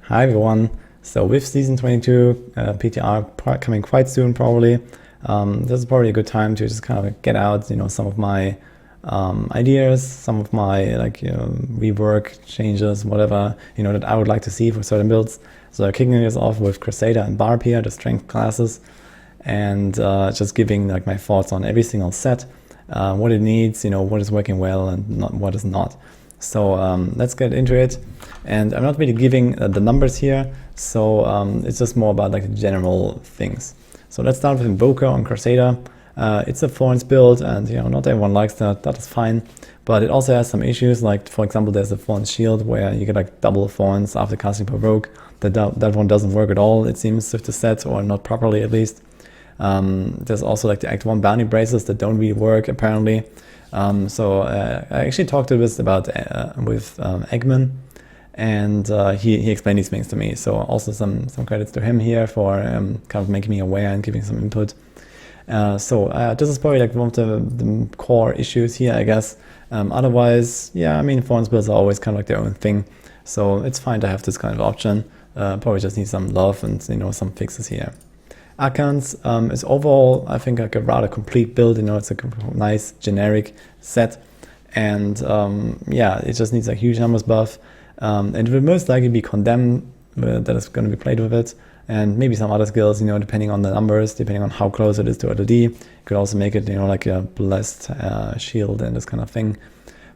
Hi everyone. So with season 22 PTR coming quite soon probably, this is probably a good time to just kind of get out, some of my ideas, some of my rework changes, whatever, that I would like to see for certain builds. So kicking this off with Crusader and Barb here, the strength classes, and just giving like my thoughts on every single set, what it needs, what is working well and what is not. So let's get into it. And I'm not really giving the numbers here, so it's just more about like the general things. So let's start with Invoker on Crusader. It's a Thorns build, and not everyone likes that. That is fine, but it also has some issues. Like for example, there's a Thorns shield where you get like double Thorns after casting Provoke. That one doesn't work at all, it seems, with the set, or not properly at least. There's also like the Act 1 bounty braces that don't really work apparently. So I actually talked to this about with Eggman, and he explained these things to me. So also some credits to him here for kind of making me aware and giving some input. So this is probably like one of the core issues here, I guess. Otherwise, yeah, I mean, Thorns builds are always kind of like their own thing, so it's fine to have this kind of option. Probably just need some love and some fixes here. Archons is overall, I think, like a rather complete build. It's a nice generic set, and yeah, it just needs a huge numbers buff, and it will most likely be Condemn that is going to be played with it, and maybe some other skills, depending on the numbers, depending on how close it is to LD. You could also make it, like a blessed shield and this kind of thing.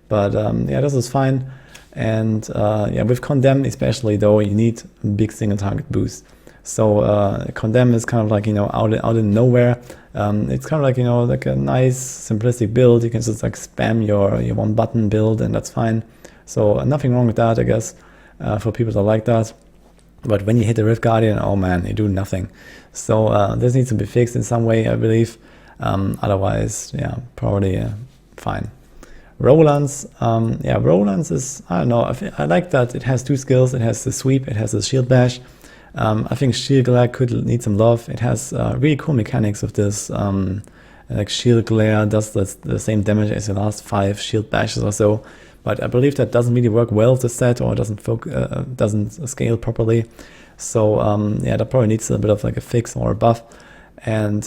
But yeah, this is fine. And yeah, with Condemn especially though, you need a big single target boost. So Condemn is kind of like, out in nowhere. It's kind of like, like a nice simplistic build. You can just like spam your one button build, and that's fine. So nothing wrong with that, I guess, for people that like that. But when you hit the Rift Guardian, oh man, you do nothing. So this needs to be fixed in some way, I believe. Otherwise, yeah, probably fine. Roland's, yeah, Roland's is, I don't know, I like that it has two skills. It has the sweep, it has the shield bash. I think Shield Glare could need some love. It has really cool mechanics of this, like Shield Glare does the same damage as the last 5 shield bashes or so, but I believe that doesn't really work well with the set, or doesn't scale properly. So yeah, that probably needs a bit of like a fix or a buff. And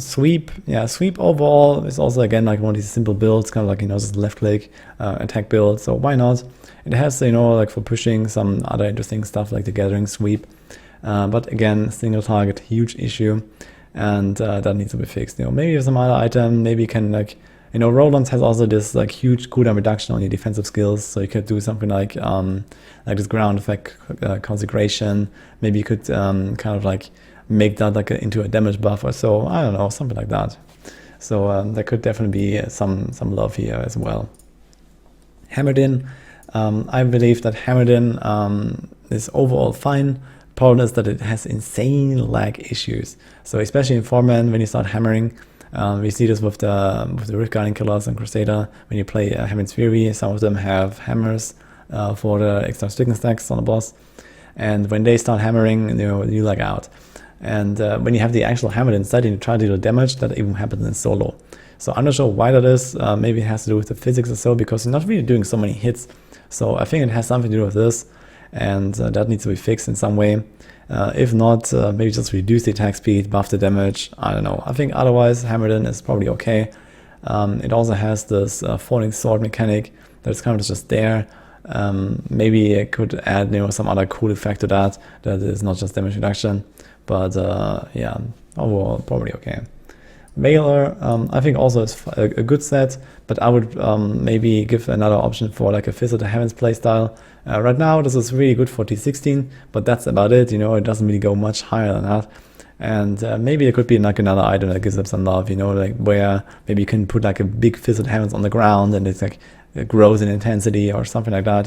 sweep, yeah, sweep overall is also again like one of these simple builds, kind of like just left click attack build. So why not? It has like for pushing some other interesting stuff like the gathering sweep. But again, single target, huge issue, and that needs to be fixed. Maybe some other item, maybe you can like, Roland's has also this like huge cooldown reduction on your defensive skills, so you could do something like this ground effect consecration. Maybe you could kind of like make that like into a damage buff or so. I don't know, something like that. So there could definitely be some love here as well. Hammered in, I believe that Hammered in is overall fine. Problem is that it has insane lag issues. So especially in 4-man, when you start hammering, we see this with the Rift Guardian killers and Crusader. When you play Hammer's Fury, some of them have hammers for the extra stricken stacks on the boss, and when they start hammering, you lag out. And when you have the actual hammer inside and you try to do damage, that even happens in solo. So I'm not sure why that is. Maybe it has to do with the physics or so, because you're not really doing so many hits. So I think it has something to do with this, and that needs to be fixed in some way. If not, maybe just reduce the attack speed, buff the damage. I don't know. I think otherwise Hammered in is probably okay. It also has this falling sword mechanic that's kind of just there. Maybe it could add some other cool effect to that is not just damage reduction. But yeah, overall probably okay. Veiler, I think also is a good set, but I would maybe give another option for like a Fist of the Heavens playstyle. Right now this is really good for T16, but that's about it. It doesn't really go much higher than that. And maybe it could be like another item that gives up some love, like where maybe you can put like a big Fist of the Heavens on the ground and it's like it grows in intensity or something like that,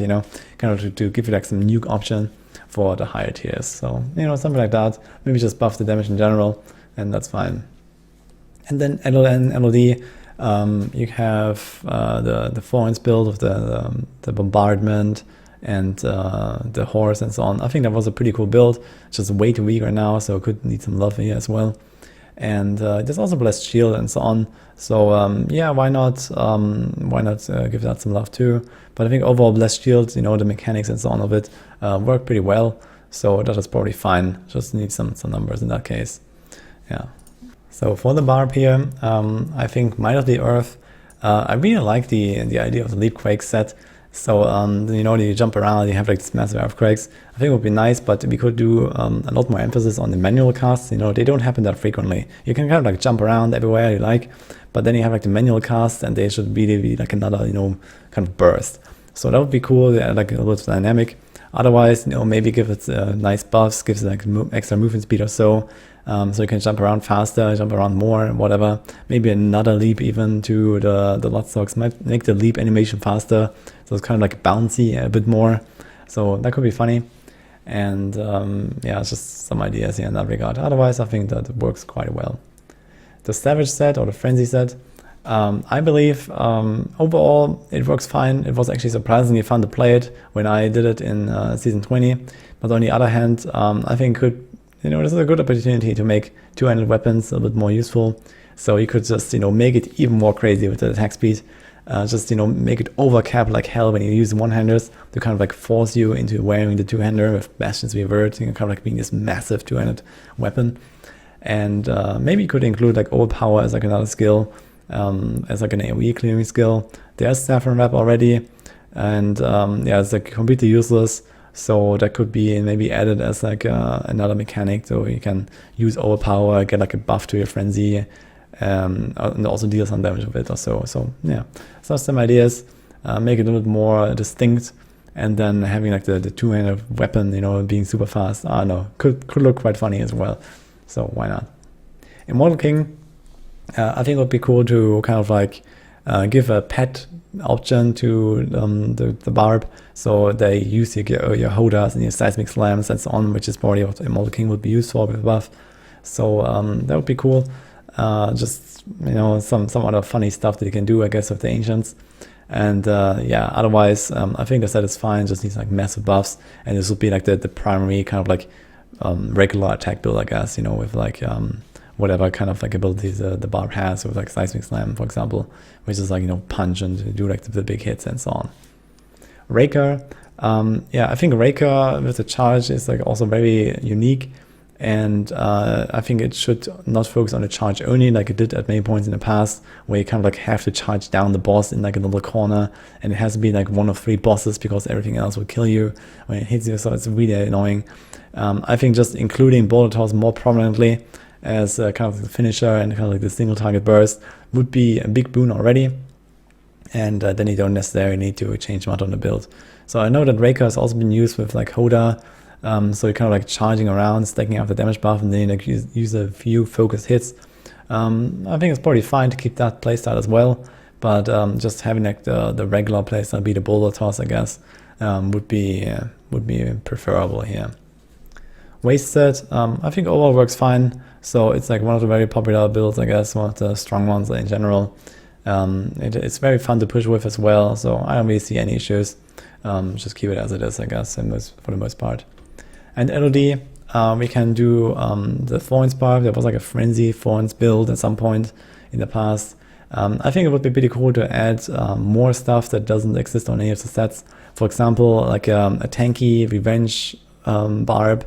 kind of to give you like some nuke option for the higher tiers. So, something like that. Maybe just buff the damage in general, and that's fine. And then LLN, LOD, you have the Thorns build of the bombardment and the horse and so on. I think that was a pretty cool build. It's just way too weak right now, so it could need some love here as well. And there's also Blessed Shield and so on. So yeah, why not give that some love too? But I think overall Blessed Shield, the mechanics and so on of it work pretty well. So that is probably fine. Just need some numbers in that case. Yeah. So for the Barb here, I think Might of the Earth. I really like the idea of the Leap Quake set. So you know, you jump around, you have like these massive earthquakes. I think it would be nice, but we could do a lot more emphasis on the manual casts. You know, they don't happen that frequently. You can kind of like jump around everywhere you like, but then you have like the manual casts, and they should really be like another, you know, kind of burst. So that would be cool. They add like a little bit of dynamic. Otherwise, you know, maybe give it nice buffs, gives it like extra movement speed or so. So you can jump around faster, jump around more, whatever. Maybe another leap even to the Bloodstocks might make the leap animation faster. So it's kind of like bouncy a bit more. So that could be funny. And yeah, it's just some ideas here in that regard. Otherwise, I think that it works quite well. The Savage set or the Frenzy set, I believe overall it works fine. It was actually surprisingly fun to play it when I did it in season 20. But on the other hand, I think you know, this is a good opportunity to make two-handed weapons a bit more useful. So you could just, you know, make it even more crazy with the attack speed. Just, you know, make it overcap like hell when you use one-handers to kind of like force you into wearing the two-hander with Bastion's Revert, you know, kind of like being this massive two-handed weapon. And maybe you could include like overpower as like another skill, as like an AoE clearing skill. There's Saffron Wrap already, and yeah, it's like completely useless. So that could be maybe added as like another mechanic, so you can use overpower, get like a buff to your frenzy, and also deal some damage with it or so. So yeah, so some ideas, make it a little bit more distinct, and then having like the two-handed weapon, you know, being super fast. I don't know, could look quite funny as well. So why not? Immortal King, I think it would be cool to kind of like give a pet option to the Barb, so they use your holders and your seismic slams and so on, which is probably what Immortal King would be used for with a buff. So that would be cool. Just, you know, some other funny stuff that you can do, I guess, with the Ancients. And yeah, otherwise, I think the set is fine. Just needs like massive buffs, and this would be like the primary kind of like regular attack build, I guess, you know, with like whatever kind of like abilities the Barb has, with like Seismic Slam, for example, which is like, you know, punch and do like the big hits and so on. Raker, yeah, I think Raker with the charge is like also very unique, and I think it should not focus on the charge only like it did at many points in the past, where you kind of like have to charge down the boss in like a little corner, and it has to be like one of 3 bosses because everything else will kill you when it hits you, so it's really annoying. I think just including Boulder Toss more prominently as kind of the finisher and kind of like the single target burst would be a big boon already, and then you don't necessarily need to change much on the build. So I know that Raker has also been used with like Hoda, so you're kind of like charging around, stacking up the damage buff, and then you like use a few focused hits. I think it's probably fine to keep that playstyle as well, but just having like the regular playstyle be the Boulder Toss, I guess, would be preferable here. Wasted, I think overall works fine. So it's like one of the very popular builds, I guess, one of the strong ones in general. It's very fun to push with as well, so I don't really see any issues. Just keep it as it is, I guess, for the most part. And LOD, we can do the Thorns Barb. There was like a Frenzy Thorns build at some point in the past. I think it would be pretty cool to add more stuff that doesn't exist on any of the sets. For example, like a tanky Revenge Barb,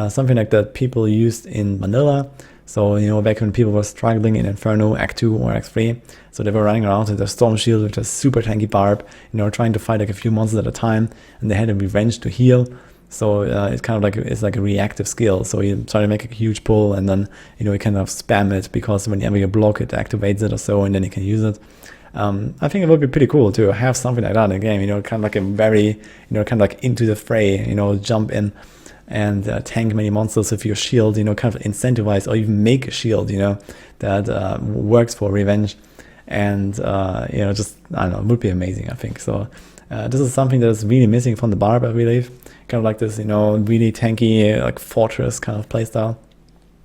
something like that people used in Vanilla. So, you know, back when people were struggling in Inferno, Act 2 or Act 3, so they were running around with their Storm Shield with a super tanky Barb, you know, trying to fight like a few monsters at a time, and they had a Revenge to heal. So it's kind of like, it's like a reactive skill. So you try to make a huge pull, and then, you know, you kind of spam it, because whenever you block it, activates it or so, and then you can use it. I think it would be pretty cool to have something like that in the game, you know, kind of like a very, you know, kind of like into the fray, you know, jump in and tank many monsters with your shield, you know, kind of incentivize, or even make a shield, you know, that works for Revenge. And, you know, just, I don't know, it would be amazing, I think. So this is something that's really missing from the Barb, I believe. Kind of like this, you know, really tanky, like fortress kind of playstyle.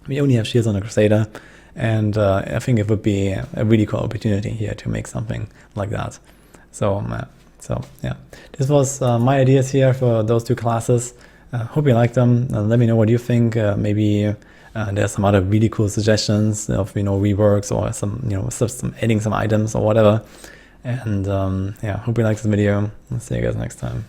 We only have shields on the Crusader, and I think it would be a really cool opportunity here to make something like that. So yeah, this was my ideas here for those 2 classes. Hope you like them. Let me know what you think. Maybe there's some other really cool suggestions of, you know, reworks, or some, you know, some adding some items or whatever. And yeah, hope you like this video. I'll see you guys next time.